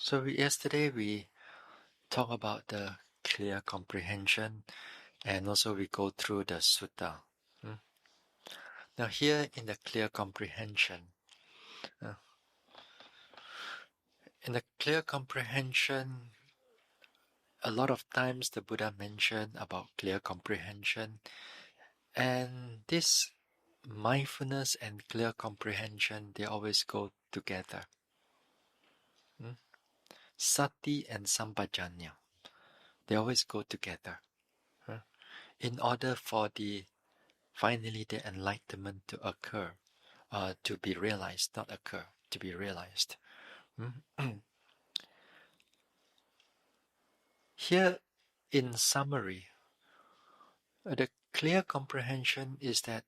So yesterday we talked about the clear comprehension and also we go through the sutta. Hmm. Now here in the clear comprehension, uh, a lot of times the Buddha mentioned about clear comprehension, and this mindfulness and clear comprehension, they always go together. Hmm. Sati and sampajanya, they always go together. In order for finally the enlightenment to occur, to be realized, not occur, to be realized. Here, in summary, the clear comprehension is that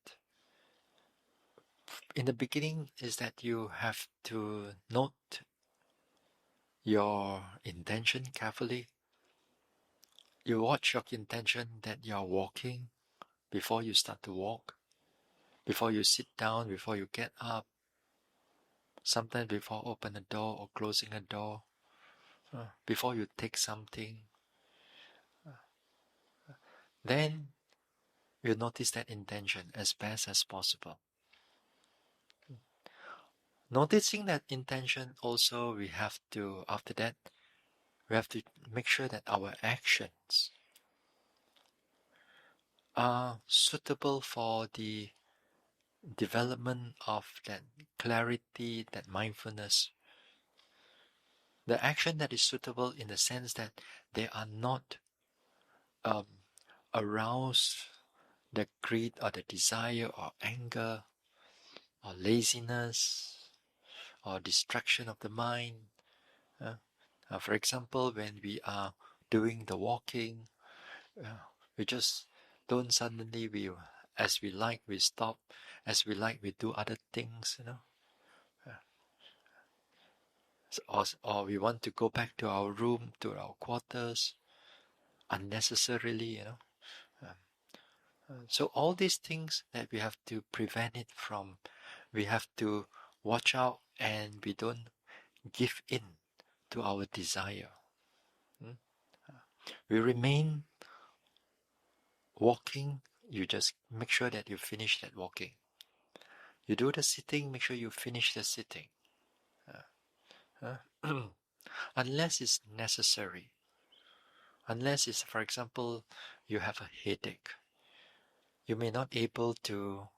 in the beginning is that you have to note your intention carefully. You watch your intention that you are walking before you start to walk, before you sit down, before you get up, sometimes before open a door or closing a door, before you take something. Then you notice that intention as best as possible. Noticing that intention also, we have to, after that, we have to make sure that our actions are suitable for the development of that clarity, that mindfulness. The action that is suitable in the sense that they are not arouse the greed or the desire or anger or laziness or distraction of the mind. For example, when we are doing the walking, we just don't suddenly as we like we stop, as we like we do other things, or we want to go back to our room, to our quarters, unnecessarily, So all these things that we have to prevent it from, we have to watch out, and we don't give in to our desire. We remain walking. You just make sure that you finish that walking. You do the sitting, make sure you finish the sitting. Unless it's necessary. Unless it's, for example, you have a headache. You may not able to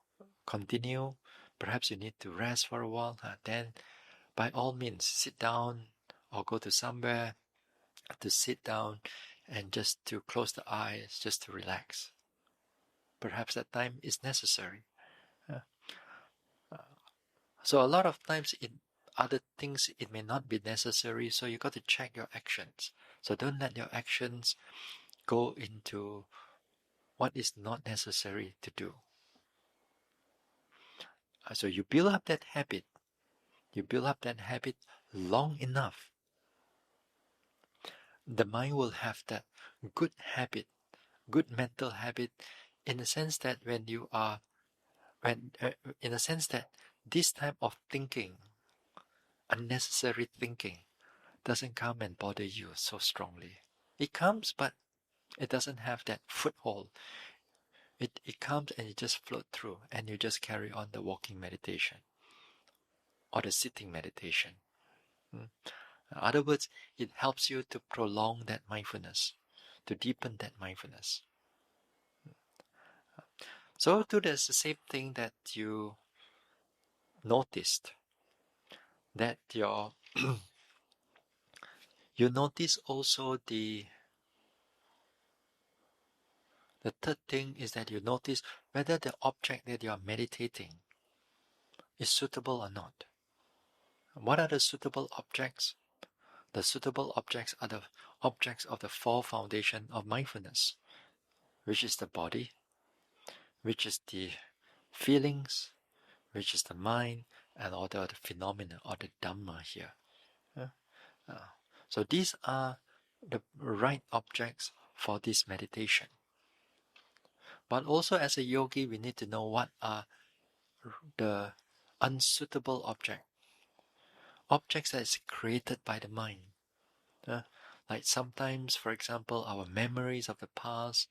continue. Perhaps you need to rest for a while. Then, by all means, sit down or go to somewhere to sit down and just to close the eyes, just to relax. Perhaps that time is necessary. So a lot of times in other things, it may not be necessary. So you got to check your actions. So don't let your actions go into what is not necessary to do. So you build up that habit. You build up that habit long enough. The mind will have that good habit, good mental habit, in the sense that in the sense that this type of thinking, unnecessary thinking, doesn't come and bother you so strongly. It comes, but it doesn't have that foothold. It comes and it just float through, and you just carry on the walking meditation or the sitting meditation. In other words, it helps you to prolong that mindfulness, to deepen that mindfulness. So do the same thing that you noticed, that you notice also the third thing is that you notice whether the object that you are meditating is suitable or not. What are the suitable objects? The suitable objects are the objects of the four foundation of mindfulness, which is the body, which is the feelings, which is the mind, and all the phenomena or the Dhamma here. So these are the right objects for this meditation. But also as a yogi, we need to know what are the unsuitable objects that is created by the mind. Like sometimes, for example, our memories of the past,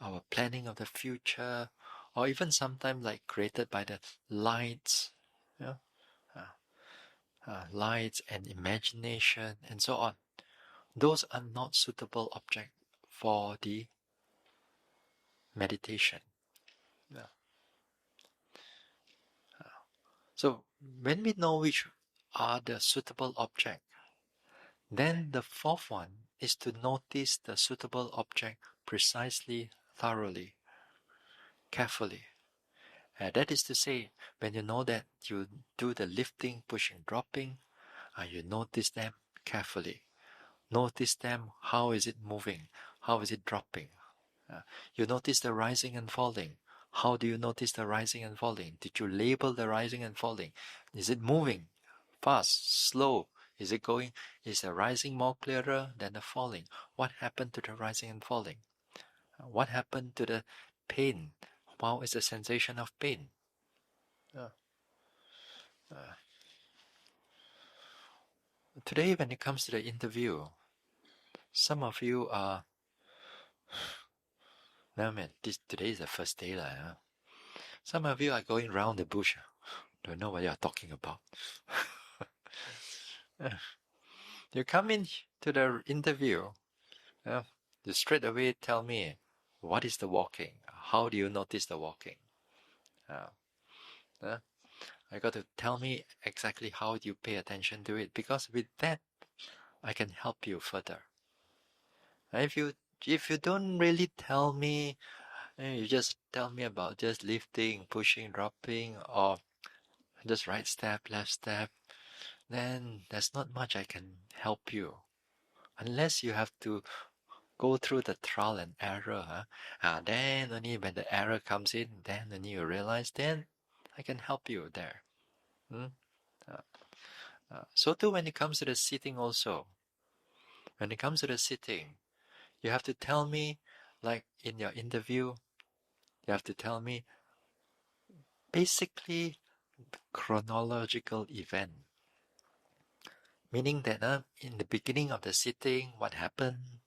our planning of the future, or even sometimes like created by the lights, yeah, lights and imagination and so on. Those are not suitable object for the meditation. Yeah. So when we know which are the suitable object, then the fourth one is to notice the suitable object precisely, thoroughly, carefully. That is to say, when you know that you do the lifting, pushing, dropping, you notice them carefully. Notice them, how is it moving? How is it dropping? You notice the rising and falling. How do you notice the rising and falling? Did you label the rising and falling? Is it moving? Fast? Slow? Is it going? Is the rising more clearer than the falling? What happened to the rising and falling? What happened to the pain? How is the sensation of pain? Uh, uh, Today, when it comes to the interview, some of you are, no man, today is the first day. Some of you are going round the bush. Don't know what you are talking about. You come in to the interview, you straight away tell me, what is the walking? How do you notice the walking? I got to tell me exactly how you pay attention to it, because with that, I can help you further. If you don't really tell me, you just tell me about just lifting, pushing, dropping, or just right step, left step, then there's not much I can help you. Unless you have to go through the trial and error. Then only when the error comes in, then only you realize, then I can help you there. So too when it comes to the sitting also. When it comes to the sitting, you have to tell me, like in your interview, you have to tell me basically chronological event. Meaning that in the beginning of the sitting, what happened?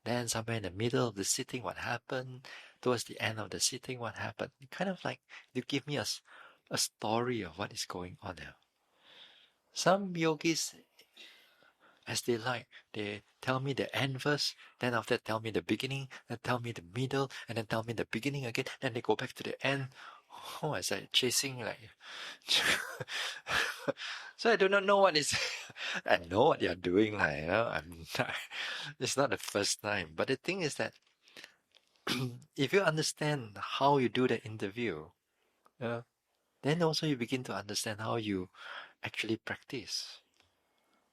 Then somewhere in the middle of the sitting, what happened? Towards the end of the sitting, what happened? Kind of like you give me a story of what is going on now. Some yogis, as they like, they tell me the end verse, then after that tell me the beginning, then tell me the middle, and then tell me the beginning again, then they go back to the end. Oh, it's like chasing like. So I do not know what is. I know what you're doing, I'm. It's not the first time, but the thing is that if you understand how you do the interview, then also you begin to understand how you actually practice.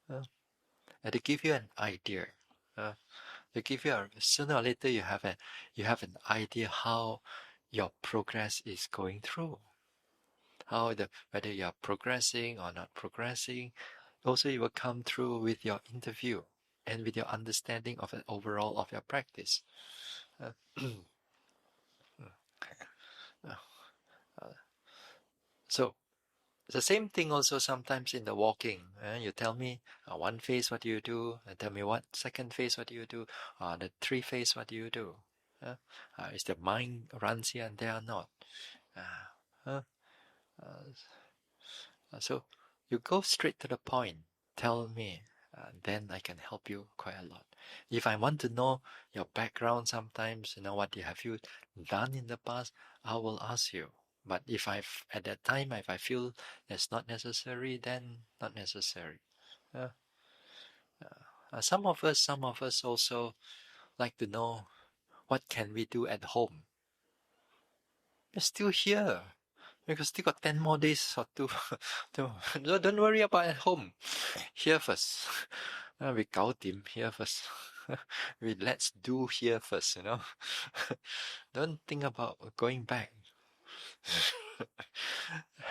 And to give you an idea, to give you sooner or later you have an idea how your progress is going through, whether you are progressing or not progressing. Also, it will come through with your interview and with your understanding of the overall of your practice. So it's the same thing also sometimes in the walking. You tell me one phase, what do you do? And tell me what second phase, what do you do? The three phase, what do you do? Is the mind runs here and there or not? So you go straight to the point. Tell me, then I can help you quite a lot. If I want to know your background, sometimes what have you done in the past, I will ask you. But if at that time, if I feel that's not necessary, then not necessary. Some of us also like to know what can we do at home. We're still here. Because still got 10 more days or two. Don't worry about at home. Here first. We gao dim here first. Let's do here first, Don't think about going back. I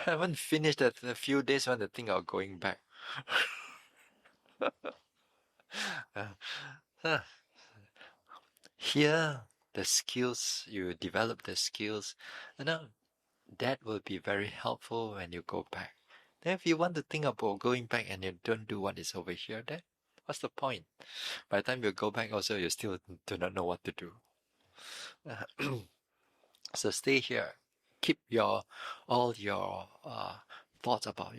haven't finished a few days when to think of going back. Here, the skills, you develop the skills, that will be very helpful when you go back. Then if you want to think about going back and you don't do what is over here, then What's the point? By the time you go back also, you still do not know what to do. So stay here. Keep all your thoughts about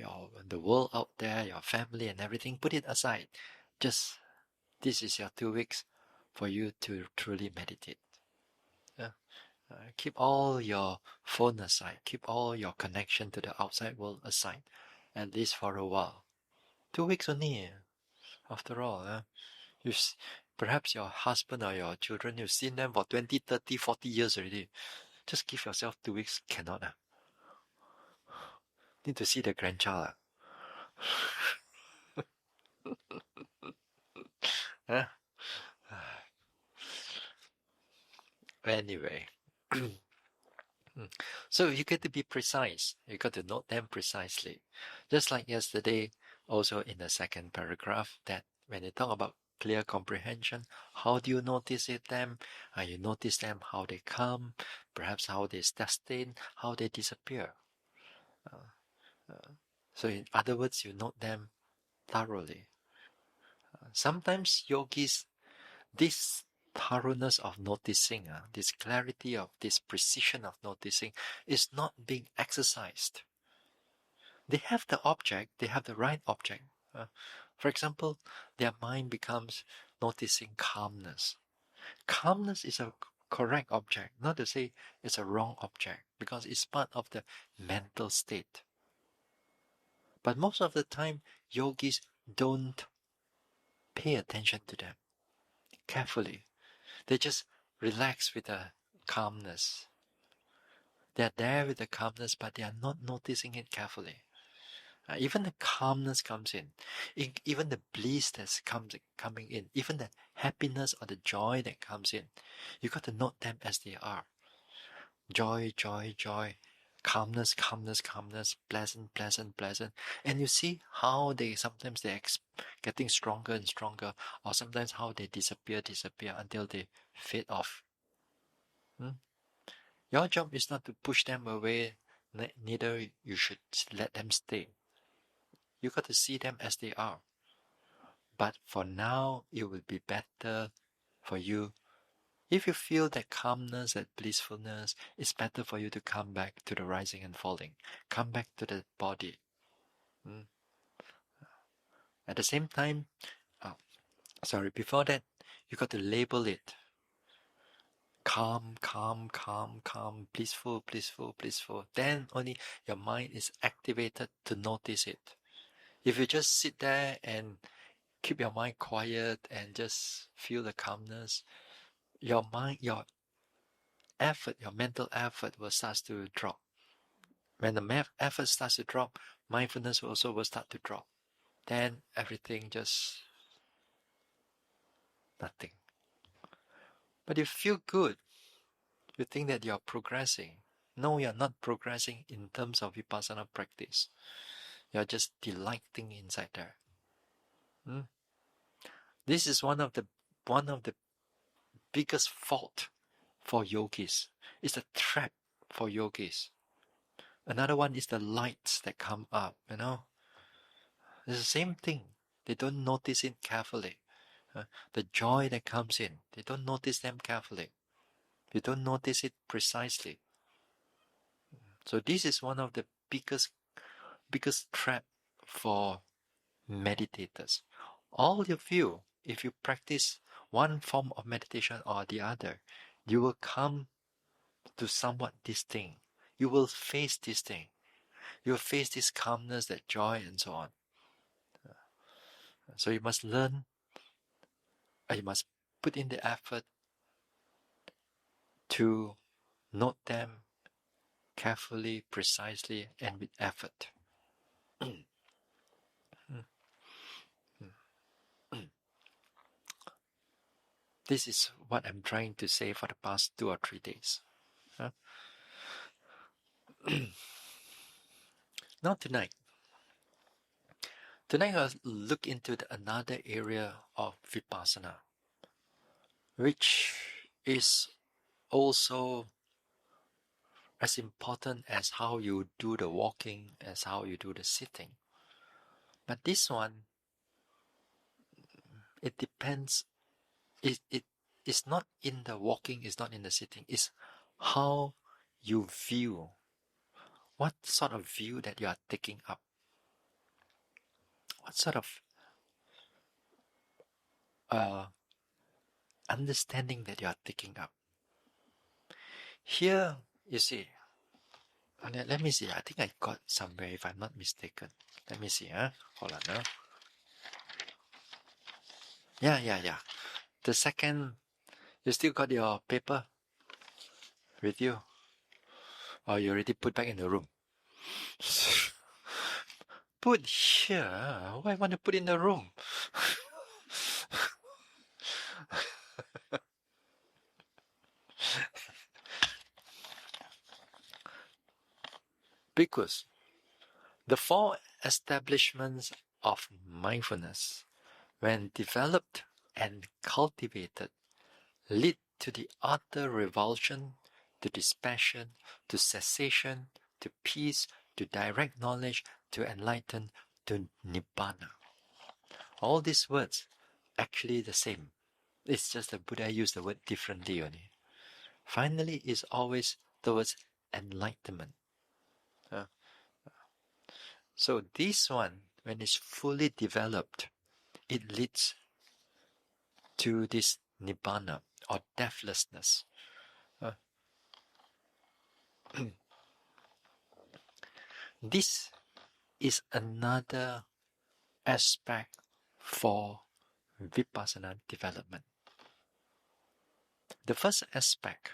the world out there, your family and everything. Put it aside. Just this is your 2 weeks for you to truly meditate. Yeah. Keep all your phone aside. Keep all your connection to the outside world aside, at least for a while. 2 weeks only. After all, you perhaps your husband or your children, you've seen them for 20, 30, 40 years already. Just give yourself 2 weeks. Cannot. Need to see the grandchild. Huh? Anyway. So you got to be precise. You got to note them precisely. Just like yesterday, also in the second paragraph, that when you talk about clear comprehension, how do you notice them? You notice them how they come, perhaps how they sustain, how they disappear. So in other words, you note them thoroughly. Sometimes yogis, this thoroughness of noticing, this clarity of this precision of noticing is not being exercised. They have the object, they have the right object. For example, their mind becomes noticing calmness. Calmness is a correct object, not to say it's a wrong object, because it's part of the mental state. But most of the time, yogis don't pay attention to them carefully. They just relax with the calmness. They're there with the calmness, but they are not noticing it carefully. Even the calmness comes in, even the bliss that's coming in, even the happiness or the joy that comes in. You got to note them as they are. Joy, joy, joy. Calmness, calmness, calmness. Pleasant, pleasant, pleasant. And you see how sometimes they're getting stronger and stronger, or sometimes how they disappear until they fade off. Your job is not to push them away, neither you should let them stay. You got to see them as they are. But for now, it will be better for you. If you feel that calmness, that blissfulness, it's better for you to come back to the rising and falling. Come back to the body. At the same time, before that, you got to label it. Calm, calm, calm, calm, blissful, blissful, blissful. Then only your mind is activated to notice it. If you just sit there and keep your mind quiet and just feel the calmness, your mental effort will start to drop. When the effort starts to drop, mindfulness also will start to drop. Then everything just nothing. But you feel good. You think that you're progressing. No, you're not progressing in terms of Vipassana practice. You're just delighting inside there. This is one of the biggest fault for yogis. It's a trap for yogis. Another one is the lights that come up, It's the same thing. They don't notice it carefully. The joy that comes in, they don't notice them carefully. They don't notice it precisely. So this is one of the biggest trap for meditators. All of you, if you practice one form of meditation or the other, you will come to somewhat this thing. You will face this thing. You will face this calmness, that joy, and so on. So you must learn, you must put in the effort to note them carefully, precisely, and with effort. This is what I'm trying to say for the past 2 or 3 days. Now tonight. Tonight I'll look into another area of Vipassana, which is also as important as how you do the walking, as how you do the sitting. But this one it depends. It's not in the walking, it's not in the sitting, it's how you view, what sort of view that you are taking up, what sort of understanding that you are taking up. Here, you see, let me see, I think I got somewhere if I'm not mistaken. Let me see, hold on now. Yeah. The second, you still got your paper with you? Or you already put back in the room? Put here? Why want to put in the room? Because the four establishments of mindfulness, when developed and cultivated, lead to the utter revulsion, to dispassion, to cessation, to peace, to direct knowledge, to enlighten, to nibbana. All these words actually the same. It's just the Buddha used the word differently only. Finally, it's always towards enlightenment. So this one, when it's fully developed, it leads to this nibbana or deathlessness. This is another aspect for Vipassana development. The first aspect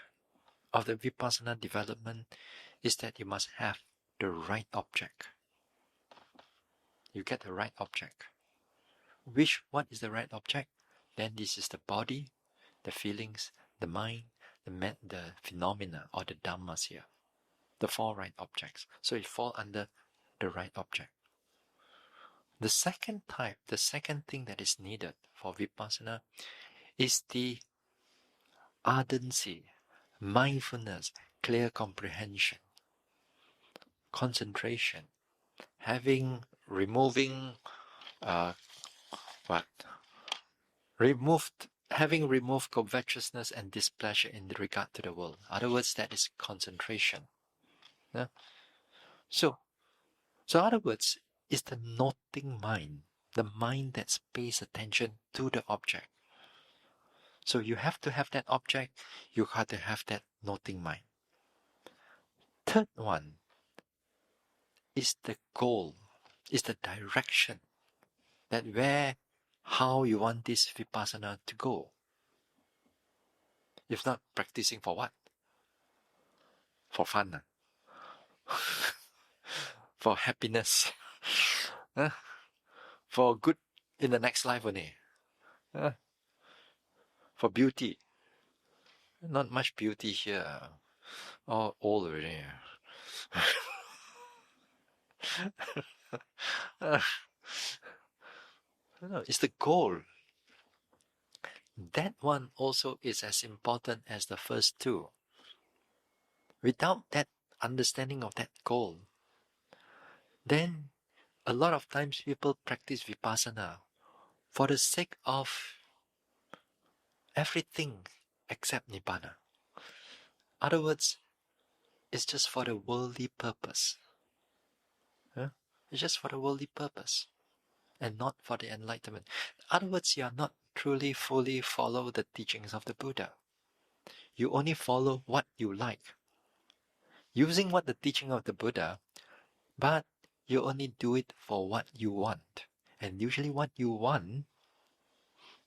of the Vipassana development is that you must have the right object. You get the right object. What is the right object? Then this is the body, the feelings, the mind, the phenomena or the dhammas here. The four right objects. So it falls under the right object. The second thing that is needed for Vipassana is the ardency, mindfulness, clear comprehension, concentration, having removed covetousness and displeasure in regard to the world. In other words, that is concentration. Yeah? So in other words, it's the noting mind, the mind that pays attention to the object. So you have to have that object, you have to have that noting mind. Third one is the goal, is the direction, that how you want this Vipassana to go. If not practicing for what? For fun. For happiness. For good in the next life only. For beauty. Not much beauty here. All old already. No, it's the goal. That one also is as important as the first two. Without that understanding of that goal, then a lot of times people practice Vipassana for the sake of everything except Nibbana. In other words, it's just for the worldly purpose. It's just for the worldly purpose and not for the enlightenment. In other words, you are not truly, fully follow the teachings of the Buddha. You only follow what you like. Using what the teaching of the Buddha, but you only do it for what you want. And usually what you want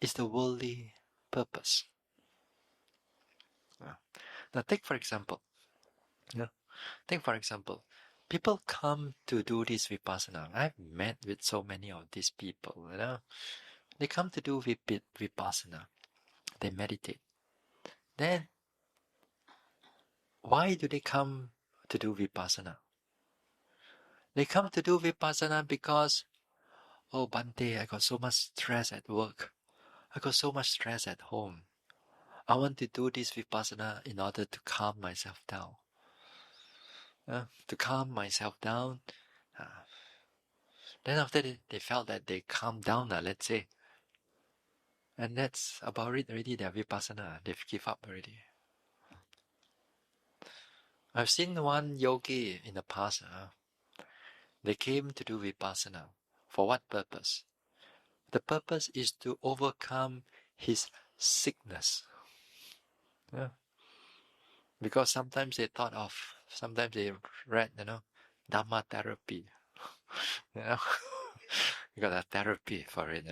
is the worldly purpose. Now take for example, people come to do this Vipassana. I've met with so many of these people, They come to do Vipassana. They meditate. Then, why do they come to do Vipassana? They come to do Vipassana because, oh Bhante, I got so much stress at work. I got so much stress at home. I want to do this Vipassana in order to calm myself down. To calm myself down. Then after they felt that they calmed down, let's say. And that's about it already. Their Vipassana, they've give up already. I've seen one yogi in the past. They came to do Vipassana. For what purpose? The purpose is to overcome his sickness. Yeah. Because sometimes they read, Dhamma therapy. You know, you got a therapy for it.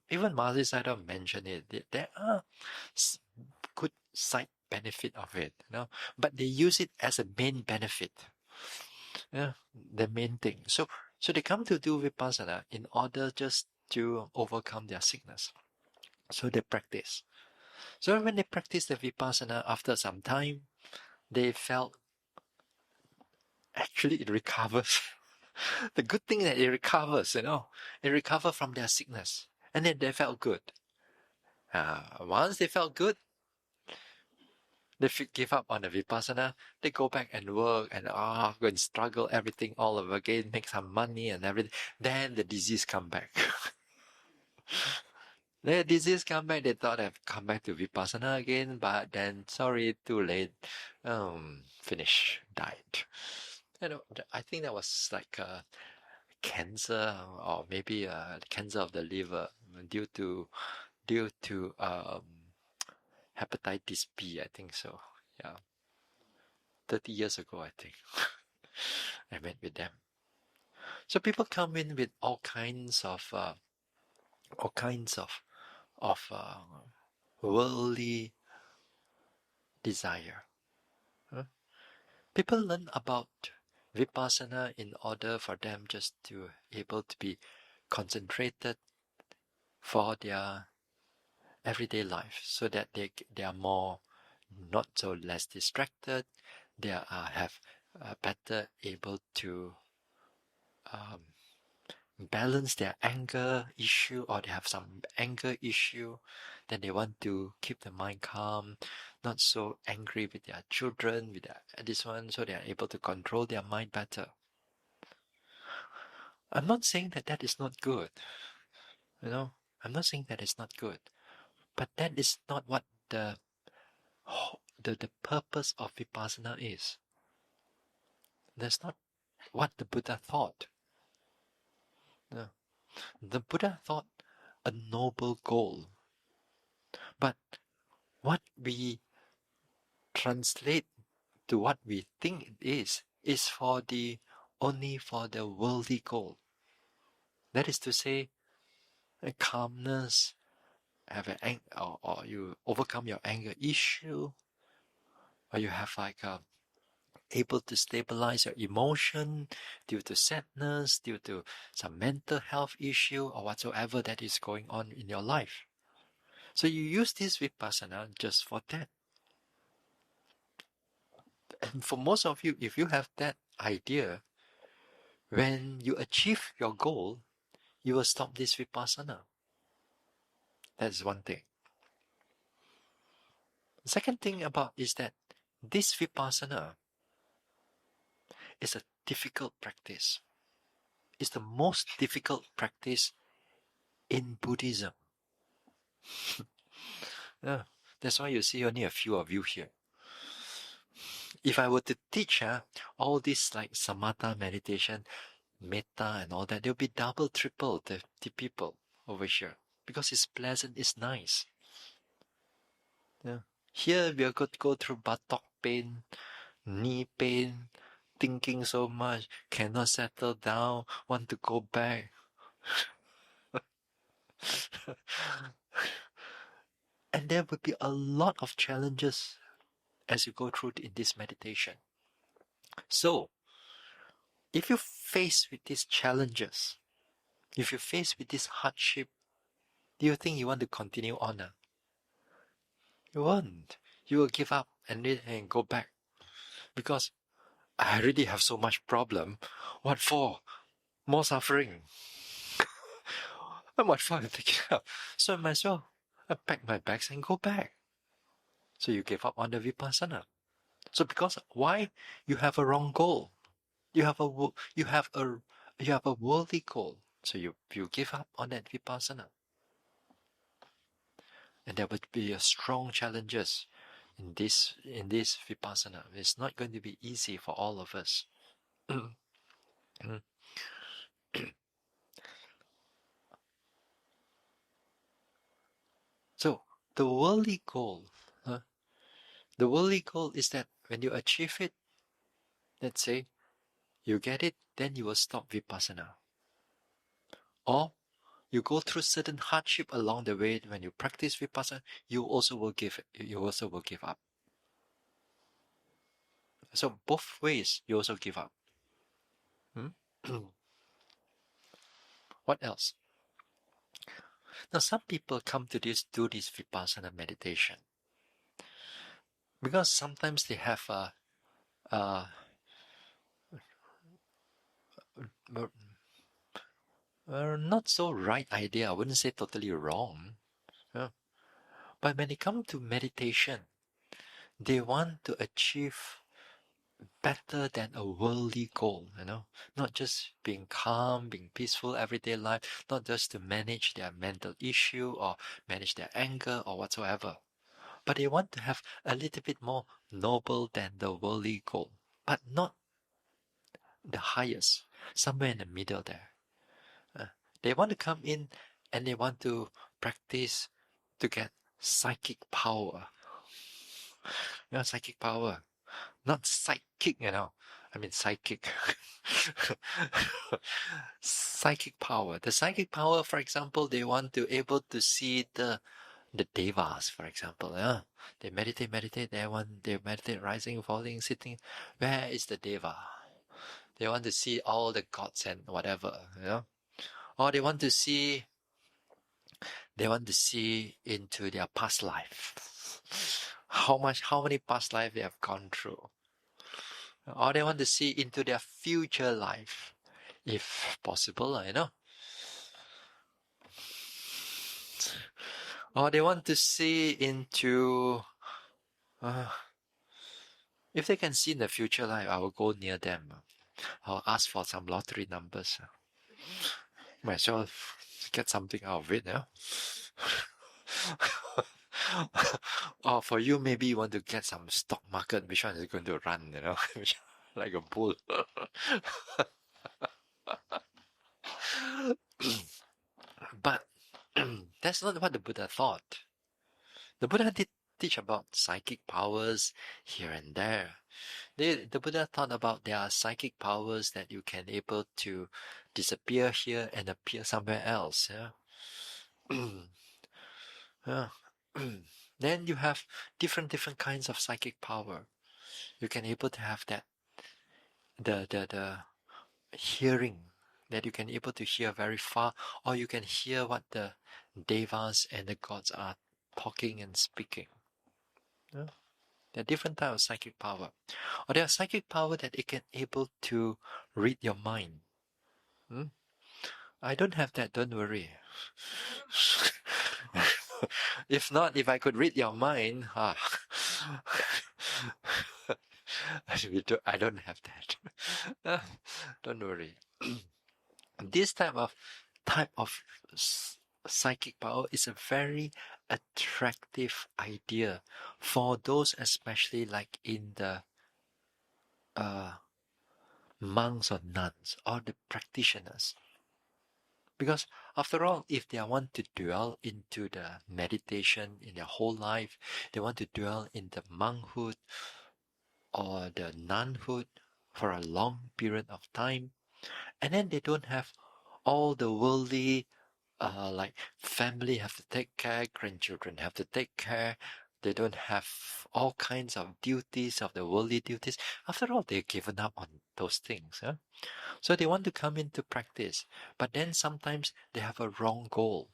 Even Mazi Sayadaw mentioned it. There are good side benefit of it. But they use it as a main benefit. Yeah, the main thing. So they come to do Vipassana in order just to overcome their sickness. So they practice. So when they practice the Vipassana, after some time, they felt actually it recovers. The good thing that it recovers, it recovers from their sickness. And then they felt good. Once they felt good, they give up on the Vipassana. They go back and work and go and struggle everything all over again, make some money and everything. Then the disease come back. The disease come back. They thought I've come back to Vipassana again, but then sorry, too late. Finish, died. I think that was like a cancer or maybe a cancer of the liver due to hepatitis B. I think so. Yeah, 30 years ago, I think. I met with them. So people come in with all kinds of worldly desire. People learn about Vipassana in order for them just to able to be concentrated for their everyday life, so that they are more not so less distracted. They have better able to balance their anger issue, or they have some anger issue, then they want to keep the mind calm, not so angry with their children, with this one, so they are able to control their mind better. I'm not saying that is not good. I'm not saying that is not good, but that is not what the purpose of Vipassana is. That's not what the Buddha thought. No. The Buddha thought a noble goal, but what we translate to what we think it is only for the worldly goal. That is to say, a calmness, have or you overcome your anger issue, or you have able to stabilize your emotion due to sadness, due to some mental health issue, or whatsoever that is going on in your life. So you use this Vipassana just for that. And for most of you, if you have that idea, when you achieve your goal, you will stop this Vipassana. That's one thing. The second thing is that this Vipassana is a difficult practice. It's the most difficult practice in Buddhism. Yeah, that's why you see only a few of you here. If I were to teach all this like samatha meditation, metta and all that, there'll be double, triple the people over here. Because it's pleasant, it's nice. Yeah. Here we are going to go through buttock pain, knee pain, thinking so much, cannot settle down, want to go back. And there will be a lot of challenges as you go through in this meditation. So, if you face with these challenges, if you face with this hardship, do you think you want to continue on? You won't. You will give up and go back. Because I already have so much problem. What for? More suffering. And what for? So I might as well I pack my bags and go back. So you give up on the Vipassana. So because why? You have a wrong goal. You have a worldly goal. So you give up on that Vipassana. And there would be a strong challenges in this Vipassana. It's not going to be easy for all of us. So the worldly goal, the worldly goal is that when you achieve it, let's say you get it, then you will stop Vipassana. Or you go through certain hardship along the way when you practice Vipassana, you also will give up. So both ways you also give up. What else? Now some people come to do this Vipassana meditation because sometimes they have a not so right idea. I wouldn't say totally wrong. But when they come to meditation, they want to achieve better than a worldly goal, not just being calm, being peaceful everyday life, not just to manage their mental issue or manage their anger or whatsoever. But they want to have a little bit more noble than the worldly goal, but not the highest, somewhere in the middle there. They want to come in and they want to practice to get psychic power. Psychic power. Not psychic, I mean psychic. Psychic power. The psychic power, for example, they want to able to see the devas, for example. They meditate, they meditate rising, falling, sitting. Where is the deva? They want to see all the gods and whatever, Or they want to see into their past life. How many past life they have gone through. Or they want to see into their future life, if possible, Or they want to see into, if they can see in the future life, I will go near them. I'll ask for some lottery numbers. Might as well get something out of it, Or for you, maybe you want to get some stock market. Which one is going to run, like a bull. But that's not what the Buddha thought. The Buddha did teach about psychic powers here and there. The Buddha thought about there are psychic powers that you can able to disappear here and appear somewhere else. Then you have different kinds of psychic power. You can able to have that the hearing, that you can able to hear very far, or you can hear what the devas and the gods are talking and speaking. There are different types of psychic power. Or there are psychic power that it can able to read your mind. I don't have that, don't worry. If I could read your mind, I don't have that. Don't worry. This type of psychic power is a very attractive idea for those, especially like in the monks or nuns or the practitioners. Because after all, if they want to dwell into the meditation in their whole life, they want to dwell in the monkhood or the nunhood for a long period of time, and then they don't have all the worldly, like family have to take care, grandchildren have to take care. They don't have all kinds of duties of the worldly duties. After all, they've given up on those things. So they want to come into practice, but then sometimes they have a wrong goal.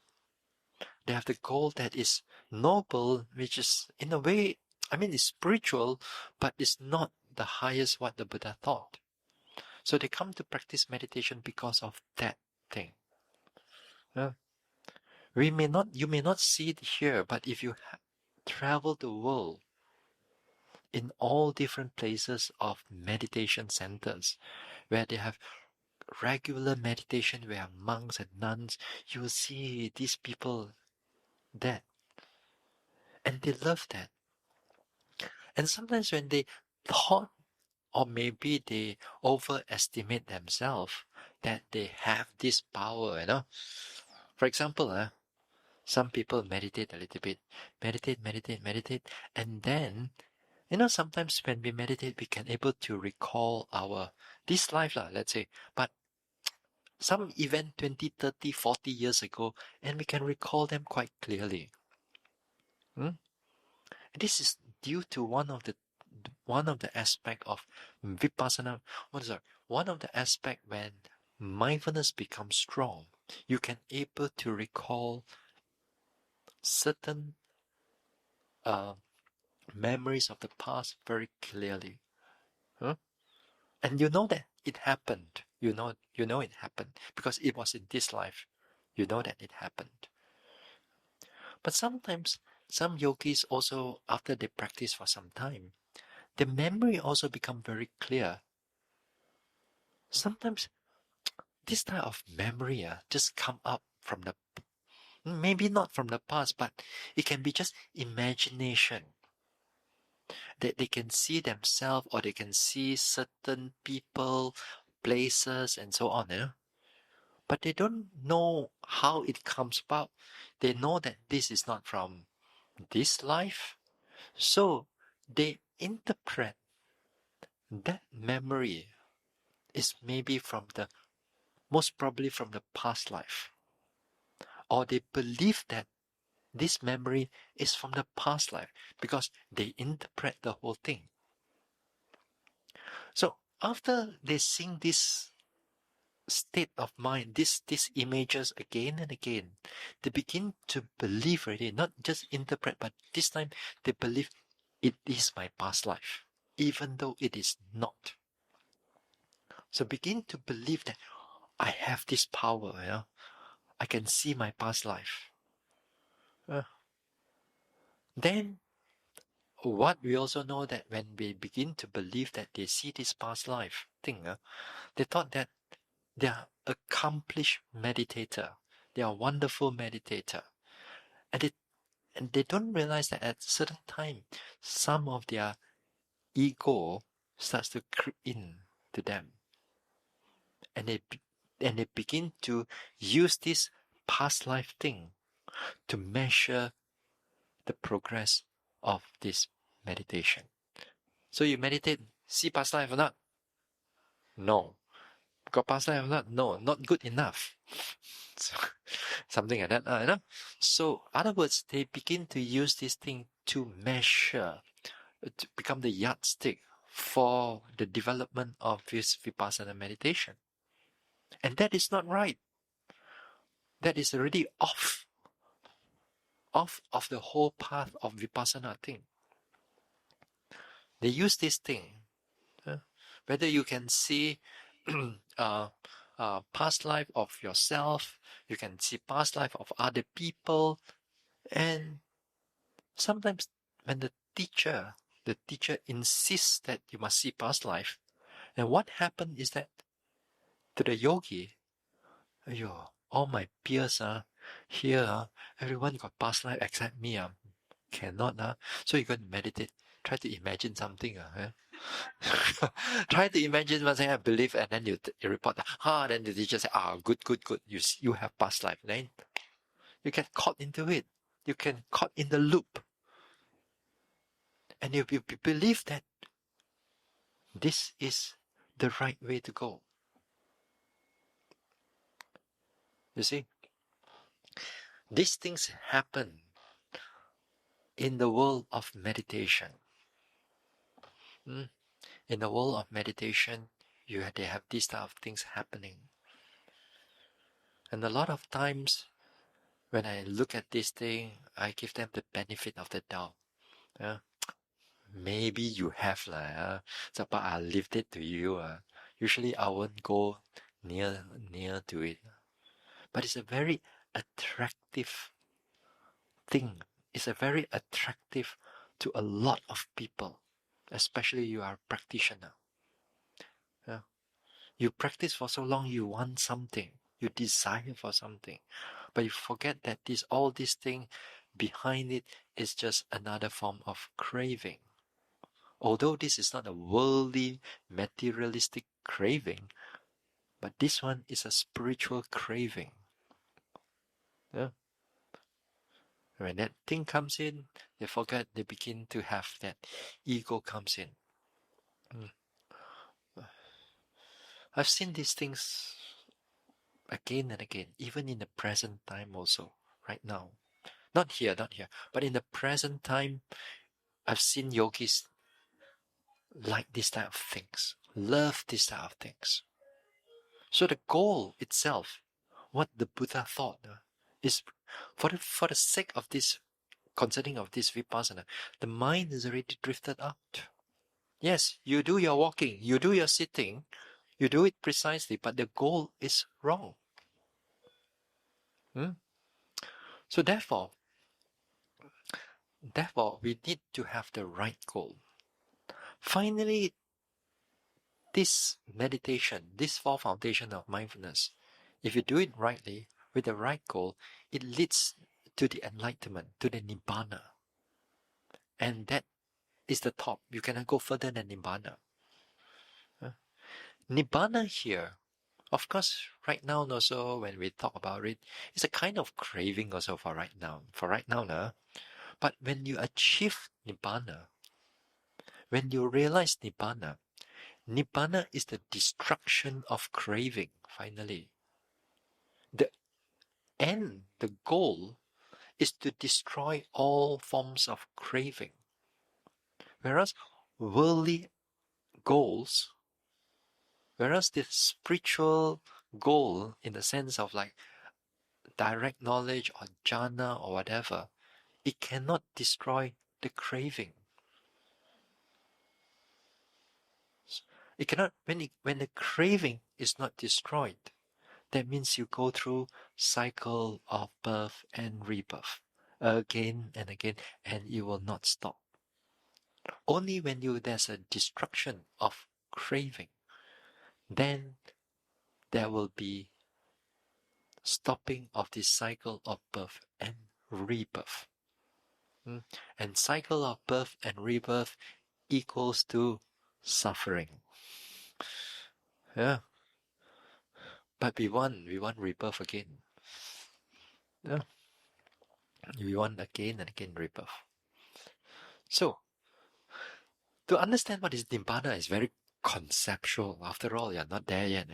They have the goal that is noble, which is in a way, it's spiritual, but it's not the highest what the Buddha thought. So they come to practice meditation because of that thing. You may not see it here, but if you travel the world in all different places of meditation centers where they have regular meditation, where monks and nuns, you will see these people that And they love that. And sometimes when they thought, or maybe they overestimate themselves, that they have this power, For example, some people meditate a little bit, meditate, and then, sometimes when we meditate, we can able to recall this life, let's say, but some event 20, 30, 40 years ago, and we can recall them quite clearly. This is due to one of the aspect of Vipassana. One of the aspect when mindfulness becomes strong, you can able to recall certain memories of the past very clearly. And you know that it happened. You know it happened because it was in this life. You know that it happened. But sometimes some yogis also, after they practice for some time, the memory also become very clear. Sometimes this type of memory just come up from maybe not from the past, but it can be just imagination. That they can see themselves or they can see certain people, places, and so on, But they don't know how it comes about. They know that this is not from this life. So they interpret that memory is maybe most probably from the past life. Or they believe that this memory is from the past life because they interpret the whole thing. So after they sing this state of mind, these images again and again, they begin to believe already, not just interpret, but this time they believe it is my past life, even though it is not. So begin to believe that I have this power, I can see my past life. Then what we also know that when we begin to believe that they see this past life thing, they thought that they are accomplished meditator, they are wonderful meditator, and they don't realize that at a certain time, some of their ego starts to creep in to them, and they begin to use this past life thing to measure the progress of this meditation. So you meditate, see past life or not? No. Got past life or not? No, not good enough. So, something like that, So, other words, they begin to use this thing to measure, to become the yardstick for the development of this Vipassana meditation. And that is not right. That is already off of the whole path of Vipassana thing. They use this thing, whether you can see past life of yourself, you can see past life of other people, and sometimes when the teacher insists that you must see past life, and what happened is that to the yogi, all my peers here, everyone got past life except me, cannot. So you're going to meditate, try to imagine something. Try to imagine one thing I believe, and then you report, then the teacher say, good. You have past life. Then you get caught into it. You can caught in the loop. And you believe that this is the right way to go. You see, these things happen in the world of meditation. In the world of meditation, they have these type of things happening. And a lot of times, when I look at this thing, I give them the benefit of the doubt. Maybe you have so, but I'll leave it to you. Usually I won't go near to it. But it's a very attractive thing. It's a very attractive to a lot of people, especially you are a practitioner. You practice for so long, you want something, you desire for something, but you forget that all these things behind it is just another form of craving. Although this is not a worldly, materialistic craving, but this one is a spiritual craving. Yeah. When that thing comes in, they forget, they begin to have that ego comes in. I've seen these things again and again, even in the present time also, right now. Not here, but in the present time, I've seen yogis like this type of things, love this type of things. So the goal itself, what the Buddha thought, is for the sake of this, concerning of this Vipassana, the mind is already drifted out. Yes, you do your walking, you do your sitting, you do it precisely, but the goal is wrong. So therefore, we need to have the right goal. Finally, this meditation, this four foundation of mindfulness, if you do it rightly, with the right goal, it leads to the enlightenment, to the Nibbana. And that is the top. You cannot go further than Nibbana. Nibbana here, of course, right now also when we talk about it, it's a kind of craving also for right now. But when you achieve Nibbana, when you realize Nibbana, Nibbana is the destruction of craving, finally. The end, the goal, is to destroy all forms of craving. Whereas worldly goals, whereas the spiritual goal in the sense of like direct knowledge or jhana or whatever, it cannot destroy the craving. It cannot, when the craving is not destroyed, that means you go through cycle of birth and rebirth again and again, and you will not stop. Only when there's a destruction of craving, then there will be stopping of this cycle of birth and rebirth. And cycle of birth and rebirth equals to suffering. Yeah. But we want rebirth again. Yeah. We want again and again rebirth. So, to understand what is Nibbana is very conceptual. After all, you're not there yet,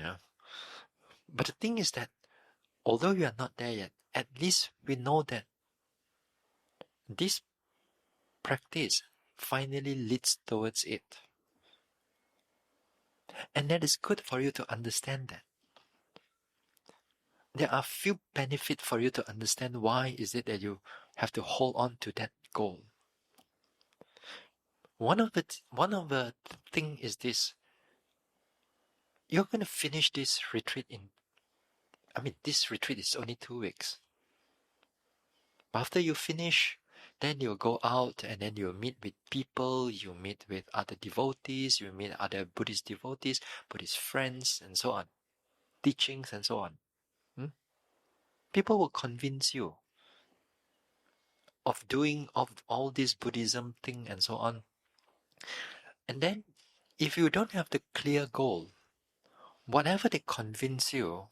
But the thing is that, although you are not there yet, at least we know that this practice finally leads towards it. And that is good for you to understand that. There are few benefits for you to understand why is it that you have to hold on to that goal. One of the thing is this. You're going to finish this retreat this retreat is only 2 weeks. After you finish, then you'll go out and then you'll meet with people, you meet with other devotees, you meet other Buddhist devotees, Buddhist friends, and so on. Teachings and so on. People will convince you of doing all this Buddhism thing and so on. And then, if you don't have the clear goal, whatever they convince you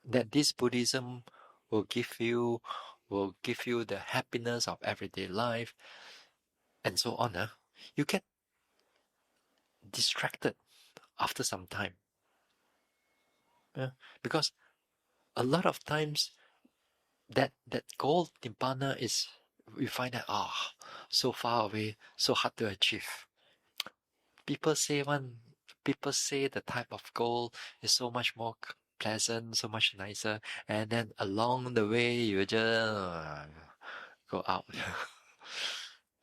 that this Buddhism will give you the happiness of everyday life and so on, you get distracted after some time. Because a lot of times that goal Nibbana is, we find that so far away, so hard to achieve. People say the type of goal is so much more pleasant, so much nicer, and then along the way you just go out.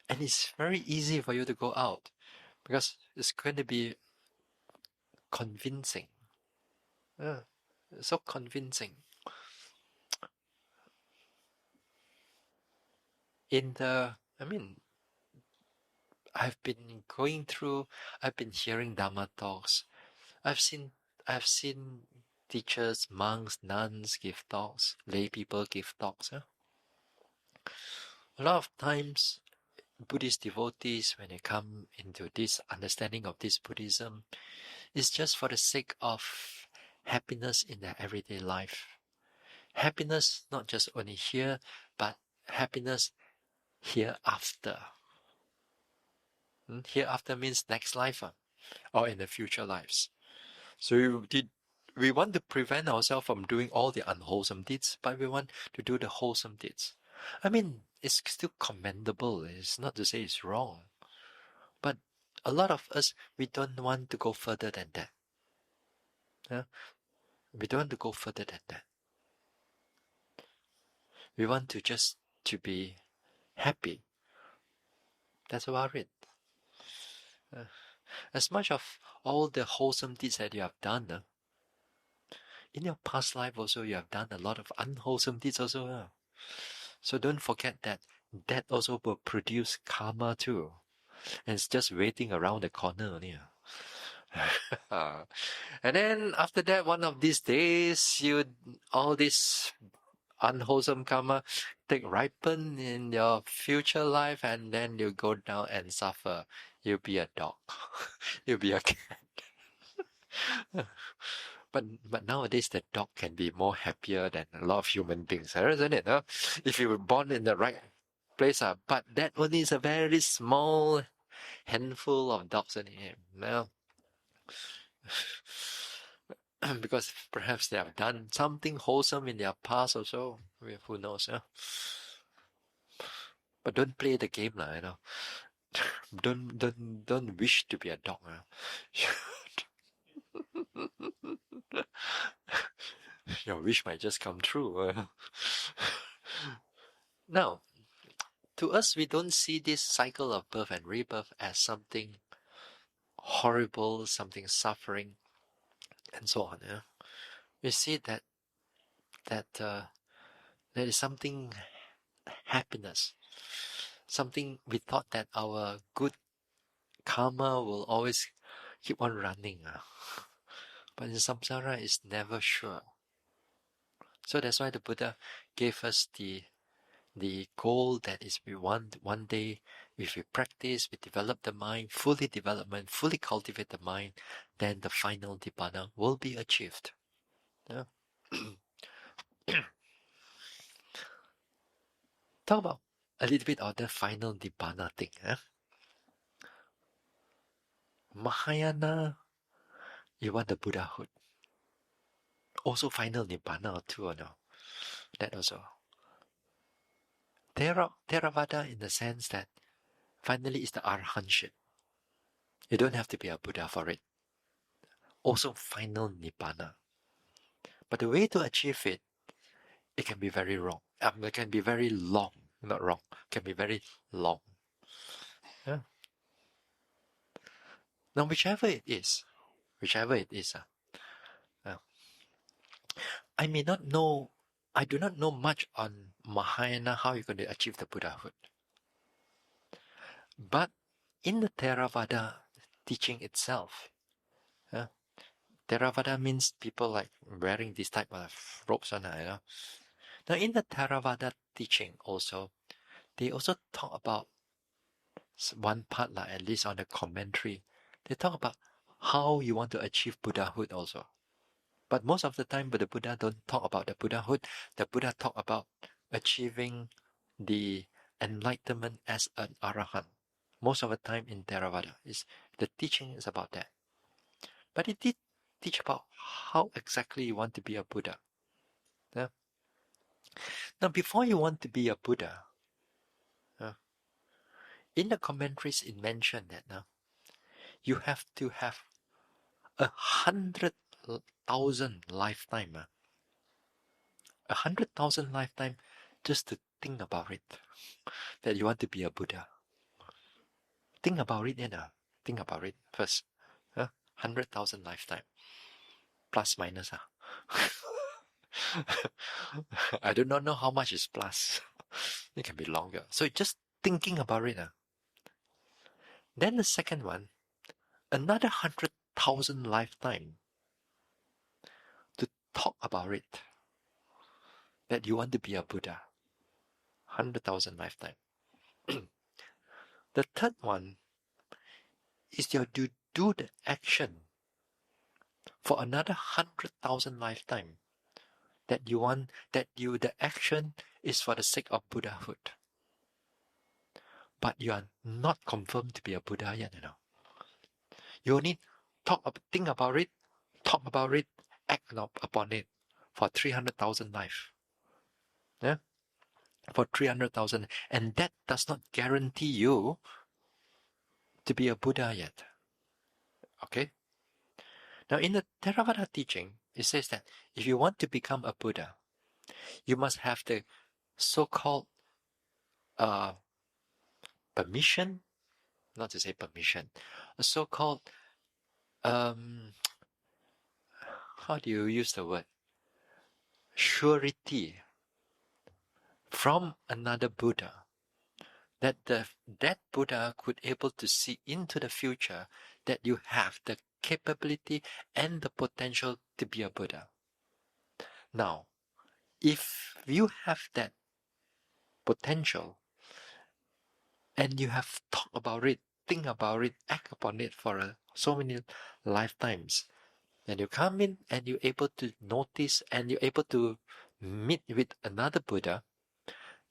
And it's very easy for you to go out because it's going to be convincing. So convincing. I've been hearing Dhamma talks. I've seen teachers, monks, nuns give talks, lay people give talks. A lot of times, Buddhist devotees, when they come into this understanding of this Buddhism, it's just for the sake of happiness in their everyday life. Happiness not just only here, but happiness hereafter. Hereafter means next life, or in the future lives. So we want to prevent ourselves from doing all the unwholesome deeds, but we want to do the wholesome deeds. I mean, it's still commendable. It's not to say it's wrong. But a lot of us, we don't want to go further than that. Yeah? We don't want to go further than that. We want to just to be happy. That's about it. As much of all the wholesome deeds that you have done, in your past life also you have done a lot of unwholesome deeds also. So don't forget that that also will produce karma too. And it's just waiting around the corner only. And then after that, one of these days, all this unwholesome karma take ripen in your future life, and then you go down and suffer. You'll be a dog. You'll be a cat. But nowadays the dog can be more happier than a lot of human beings, isn't it? Huh? If you were born in the right place, but that only is a very small handful of dogs in here. Now, because perhaps they have done something wholesome in their past also. Who knows? Yeah? But don't play the game, you know. Don't wish to be a dog. Your wish might just come true. Now, to us, we don't see this cycle of birth and rebirth as something horrible, something suffering, and so on. Yeah? We see that there is something happiness, something we thought that our good karma will always keep on running. But in samsara, it's never sure. So that's why the Buddha gave us the goal that is we want one day, if we practice, we develop the mind, fully cultivate the mind, then the final Nibbana will be achieved. Yeah. Talk about a little bit of the final Nibbana thing. Mahayana, you want the Buddhahood. Also final Nibbana too, or no? That also. Theravada in the sense that finally is the arahantship. You don't have to be a Buddha for it. Also final Nibbana. But the way to achieve it, it can be very wrong. It can be very long. Not wrong. It can be very long. Yeah. Now, whichever it is, I may not know, I do not know much on Mahayana, how you're going to achieve the Buddhahood. But in the Theravada teaching itself, Theravada means people like wearing this type of robes. Now, in the Theravada teaching also, they also talk about one part, at least on the commentary. They talk about how you want to achieve Buddhahood also. But most of the time, the Buddha don't talk about the Buddhahood. The Buddha talk about achieving the enlightenment as an arahant. Most of the time in Theravada, the teaching is about that. But it did teach about how exactly you want to be a Buddha. Yeah? Now, before you want to be a Buddha, in the commentaries it mentioned that you have to have 100,000 lifetime. 100,000 lifetime just to think about it, that you want to be a Buddha. Think about it, think about it first. 100,000 lifetime. Plus minus. I do not know how much is plus. It can be longer. So just thinking about it. Then the second one, another 100,000 lifetime to talk about it, that you want to be a Buddha. 100,000 lifetime. The third one is you do the action for another 100,000 lifetime that you want, the action is for the sake of Buddhahood. But you are not confirmed to be a Buddha yet, You only think about it, act upon it for 300,000 life. Yeah? For 300,000. And that does not guarantee you to be a Buddha yet. Okay? Now, in the Theravada teaching, it says that if you want to become a Buddha, you must have the so-called permission, not to say permission, a so-called, how do you use the word? Surety from another Buddha, that that Buddha could able to see into the future that you have the capability and the potential to be a Buddha. Now, if you have that potential and you have thought about it, think about it, act upon it for so many lifetimes, and you come in and you're able to notice and you're able to meet with another Buddha,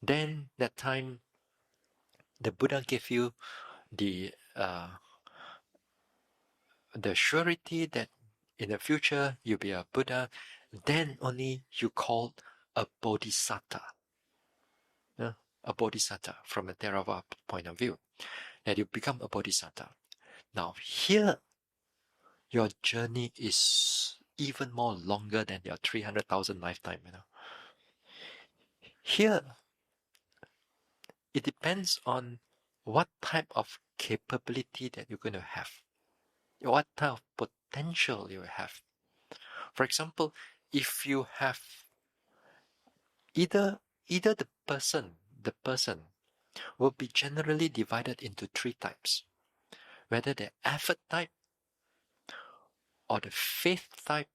then that time the Buddha gave you the surety that in the future you'll be a Buddha, then only you call a Bodhisattva. A Bodhisattva from a Theravada point of view, that you become a Bodhisattva. Now here, your journey is even more longer than your 300,000 lifetime. Here, it depends on what type of capability that you're going to have, what type of potential you have. For example, if you have either the person will be generally divided into three types, whether the effort type, or the faith type,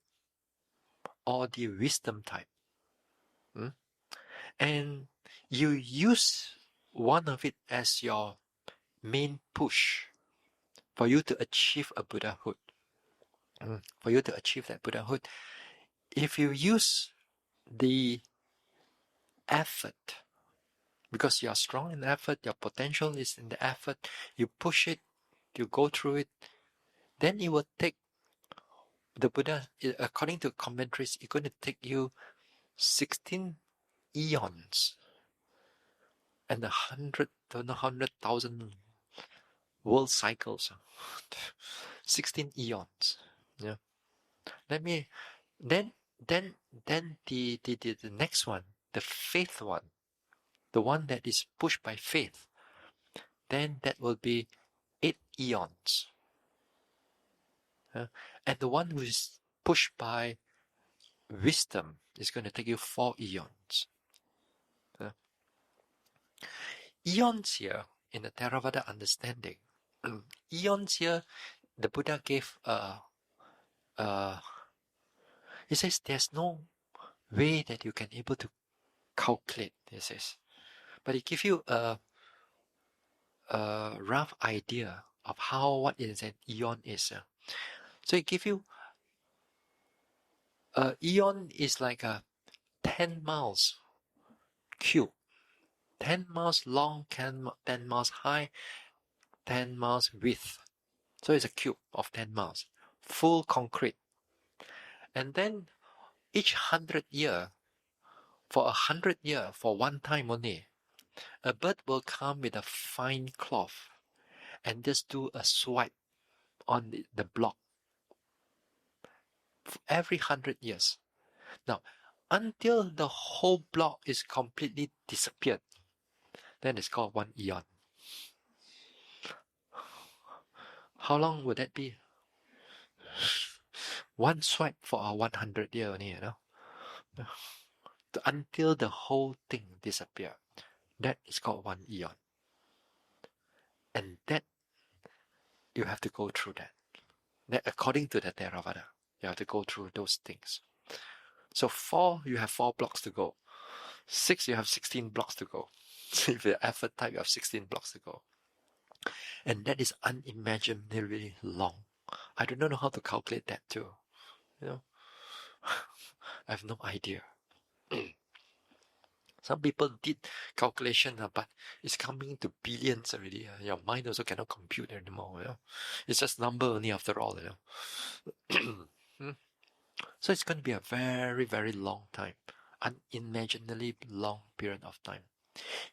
or the wisdom type. And you use one of it as your main push for you to achieve a Buddhahood. For you to achieve that Buddhahood, if you use the effort, because you are strong in effort, your potential is in the effort, you push it, you go through it, then it will take the Buddha, according to commentaries, it's going to take you 16 eons and 100,000 world cycles. 16 eons. Yeah. Let me then the next one, the faith one, the one that is pushed by faith, then that will be 8 eons. And the one who is pushed by wisdom is going to take you 4 eons. Eons here, in the Theravada understanding, eons here, the Buddha gave he says there's no way that you can able to calculate, he says. But he gives you a rough idea of what is an eon is. So he gives you eon is like a 10 miles cube. 10 miles long, 10 miles high, 10 miles width. So it's a cube of 10 miles. Full concrete. And then each 100 year, for 100 year, for one time only, a bird will come with a fine cloth and just do a swipe on the block every 100 years. Now, until the whole block is completely disappeared, then it's called 1 eon. How long would that be? One swipe for a 100 year only, Until the whole thing disappear. That is called 1 eon. And that, you have to go through that. According to the Theravada, you have to go through those things. So 4, you have 4 blocks to go. 6, you have 16 blocks to go. So if you're effort type, you have 16 blocks to go. And that is unimaginably long. I do not know how to calculate that too. You know, I have no idea. Some people did calculation, but it's coming to billions already. Your mind also cannot compute anymore. It's just number only after all. So it's going to be a very, very long time, unimaginably long period of time.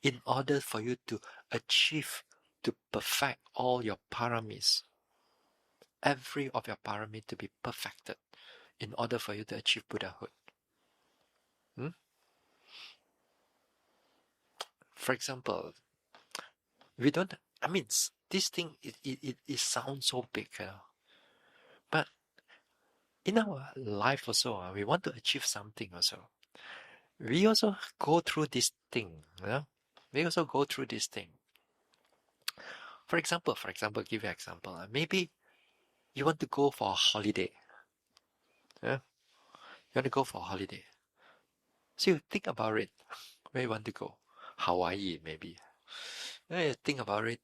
In order for you to achieve, to perfect all your paramis, every of your paramis to be perfected, in order for you to achieve Buddhahood. For example, we don't, I mean, this thing, it sounds so big, but in our life also, we want to achieve something also. We also go through this thing, we also go through this thing. For example, give you an example. Maybe you want to go for a holiday. You want to go for a holiday. So you think about it. Where you want to go? Hawaii, maybe. You think about it.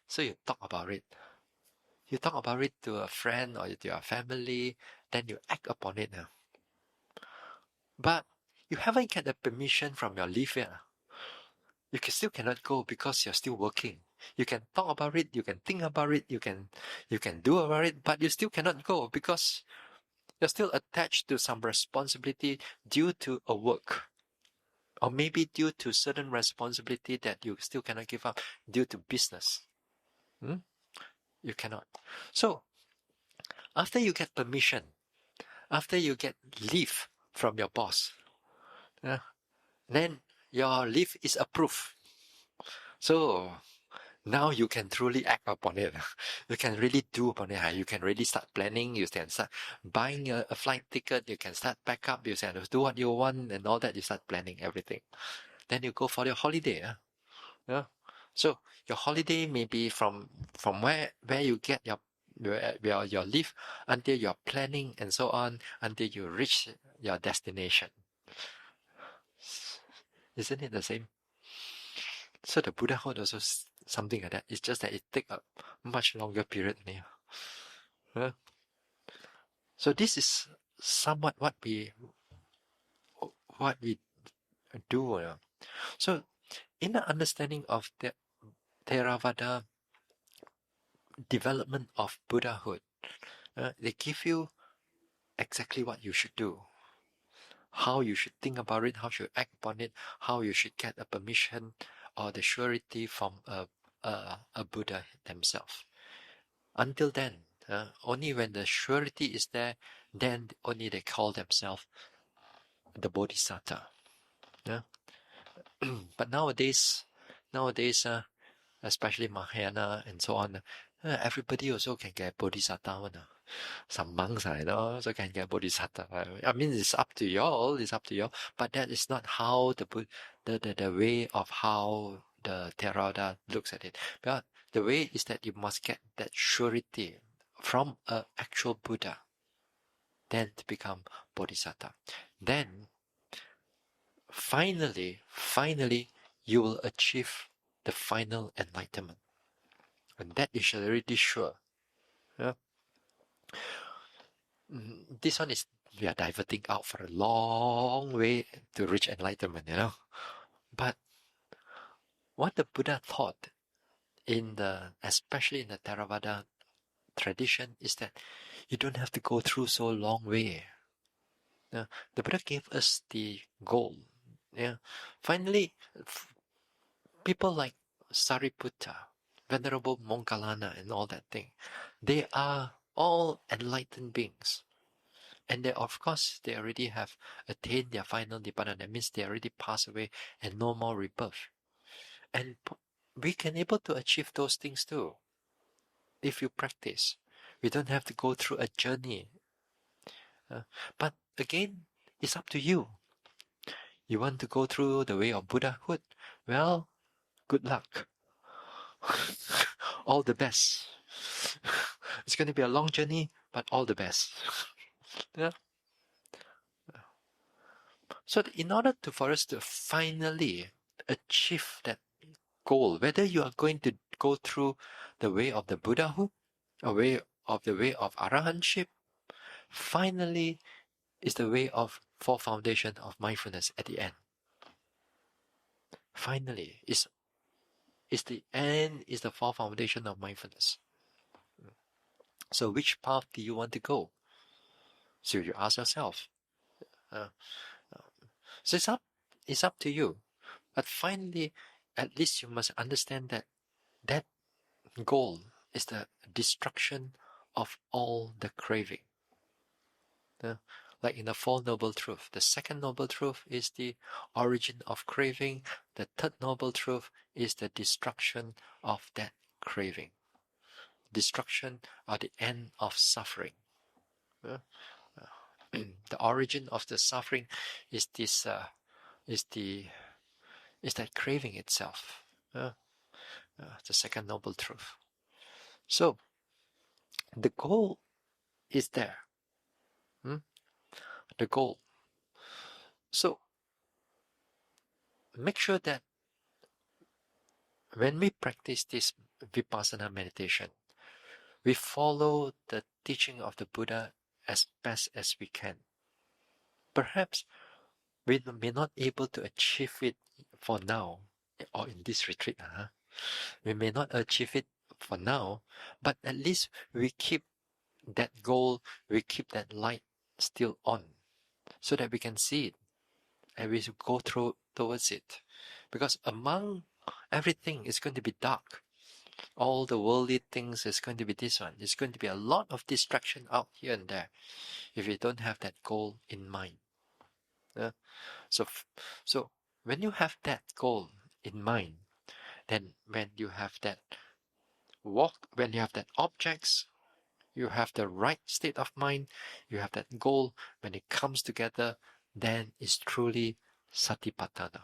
So you talk about it. You talk about it to a friend or to your family, then you act upon it now. But you haven't get the permission from your leave yet. You still cannot go because you're still working. You can talk about it, you can think about it, you can do about it, but you still cannot go because you're still attached to some responsibility due to a work. Or maybe due to certain responsibility that you still cannot give up due to business. You cannot. So, after you get permission, after you get leave from your boss, then your leave is approved. So, now you can truly act upon it. You can really do upon it. You can really start planning. You can start buying a flight ticket. You can start pack up. You can do what you want and all that. You start planning everything. Then you go for your holiday. Yeah. So your holiday may be from where you get your leave until you're planning and so on until you reach your destination. Isn't it the same? So the Buddhahood also something like that. It's just that it takes a much longer period. So this is somewhat what we do. So in the understanding of the Theravada development of Buddhahood, they give you exactly what you should do, how you should think about it, how you should act upon it, how you should get a permission or the surety from a Buddha themselves. Until then, only when the surety is there, then only they call themselves the Bodhisattva. But nowadays, especially Mahayana and so on, everybody also can get Bodhisattva. Some monks, also can get Bodhisattva. I mean, it's up to y'all. But that is not how the way of how the Theravada looks at it. But the way is that you must get that surety from an actual Buddha, then to become Bodhisattva. Then, finally, you will achieve the final enlightenment. And that is already sure. This one is, we are diverting out for a long way to reach enlightenment, But what the Buddha taught especially in the Theravada tradition, is that you don't have to go through so long way. The Buddha gave us the goal. Finally, people like Sariputta, Venerable Moggallana and all that thing, they are all enlightened beings. And they, of course, they already have attained their final nibbana. That means they already passed away and no more rebirth. And we can able to achieve those things too. If you practice, we don't have to go through a journey. But again, it's up to you. You want to go through the way of Buddhahood? Well, good luck. All the best. It's going to be a long journey, but all the best. So in order for us to finally achieve that goal, whether you are going to go through the way of the Buddhahood, a way of the way of Arahantship, finally is the way of four foundation of mindfulness at the end. Finally, is the end, is the four foundation of mindfulness. So which path do you want to go? So you ask yourself. Uh, so it's up to you. But finally, at least you must understand that that goal is the destruction of all the craving. Like in the Four Noble Truths, the second Noble Truth is the origin of craving. The third Noble Truth is the destruction of that craving. Destruction or the end of suffering. The origin of the suffering is this. Is that craving itself. The second Noble Truth. So the goal is there. The goal. So make sure that when we practice this Vipassana meditation, we follow the teaching of the Buddha as best as we can. Perhaps we may not be able to achieve it for now, or in this retreat. We may not achieve it for now, but at least we keep that goal, we keep that light still on, so that we can see it and we go through towards it. Because among everything is going to be dark. All the worldly things is going to be this one. It's going to be a lot of distraction out here and there if you don't have that goal in mind. So when you have that goal in mind, then when you have that when you have that objects, you have the right state of mind, you have that goal, when it comes together, then it's truly satipatthana.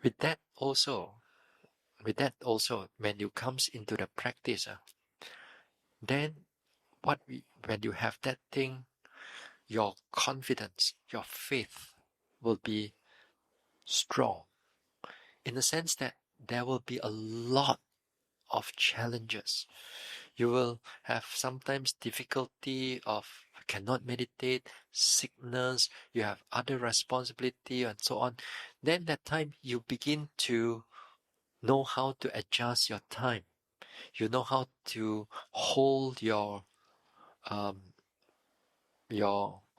With that also, when you comes into the practice, then when you have that thing, your confidence, your faith will be strong, in the sense that there will be a lot of challenges. You will have sometimes difficulty of cannot meditate, sickness, you have other responsibility and so on. Then that time you begin to know how to adjust your time. You know how to hold your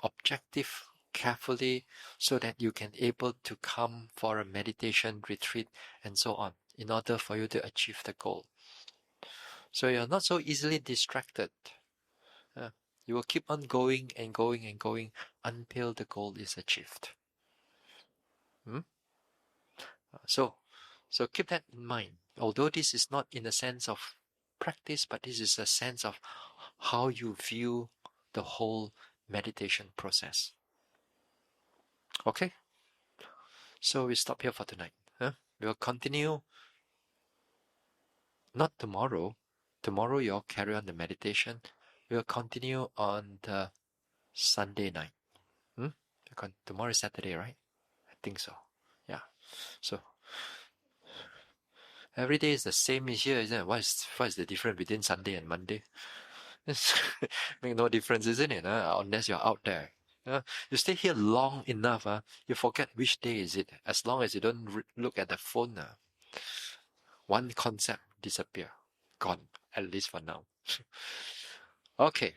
objective carefully, so that you can able to come for a meditation retreat and so on, in order for you to achieve the goal. So you're not so easily distracted. You will keep on going and going and going until the goal is achieved. So keep that in mind. Although this is not in the sense of practice, but this is a sense of how you view the whole meditation process. Okay? So we stop here for tonight. We'll continue, not tomorrow. Tomorrow you'll carry on the meditation. We'll continue on the Sunday night. Tomorrow is Saturday, right? I think so. Yeah. So every day is the same here, isn't it? What is the difference between Sunday and Monday? Make no difference, isn't it? Unless you're out there. You stay here long enough, you forget which day is it. As long as you don't look at the phone, one concept disappear, gone, at least for now. Okay.